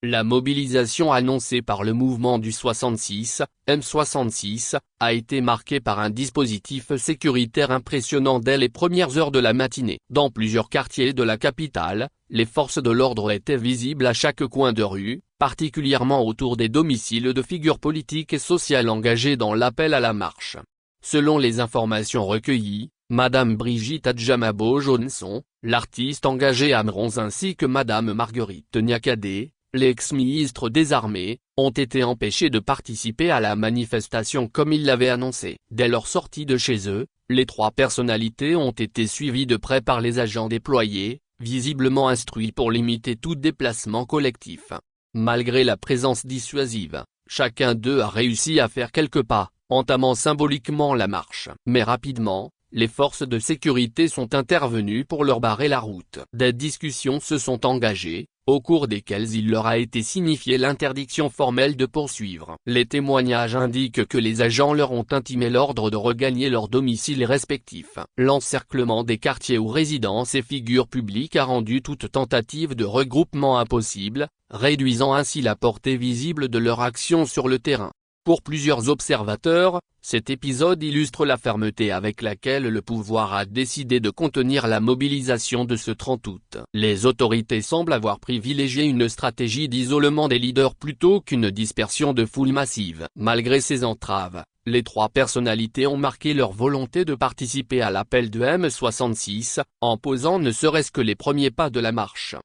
La mobilisation annoncée par le mouvement du 66, M66, a été marquée par un dispositif sécuritaire impressionnant dès les premières heures de la matinée. Dans plusieurs quartiers de la capitale, les forces de l'ordre étaient visibles à chaque coin de rue, particulièrement autour des domiciles de figures politiques et sociales engagées dans l'appel à la marche. Selon les informations recueillies, Madame Brigitte Adjamabo-Johnson, l'artiste engagée à Mronz ainsi que Madame Marguerite Niakhaté, l'ex-ministre des Armées, ont été empêchés de participer à la manifestation comme ils l'avaient annoncé. Dès leur sortie de chez eux, les trois personnalités ont été suivies de près par les agents déployés, visiblement instruits pour limiter tout déplacement collectif. Malgré la présence dissuasive, chacun d'eux a réussi à faire quelques pas, entamant symboliquement la marche. Mais rapidement, les forces de sécurité sont intervenues pour leur barrer la route. Des discussions se sont engagées, au cours desquelles il leur a été signifié l'interdiction formelle de poursuivre. Les témoignages indiquent que les agents leur ont intimé l'ordre de regagner leurs domiciles respectifs. L'encerclement des quartiers ou résidences et figures publiques a rendu toute tentative de regroupement impossible, réduisant ainsi la portée visible de leur action sur le terrain. Pour plusieurs observateurs, cet épisode illustre la fermeté avec laquelle le pouvoir a décidé de contenir la mobilisation de ce 30 août. Les autorités semblent avoir privilégié une stratégie d'isolement des leaders plutôt qu'une dispersion de foule massive. Malgré ces entraves, les trois personnalités ont marqué leur volonté de participer à l'appel de M66, en posant ne serait-ce que les premiers pas de la marche.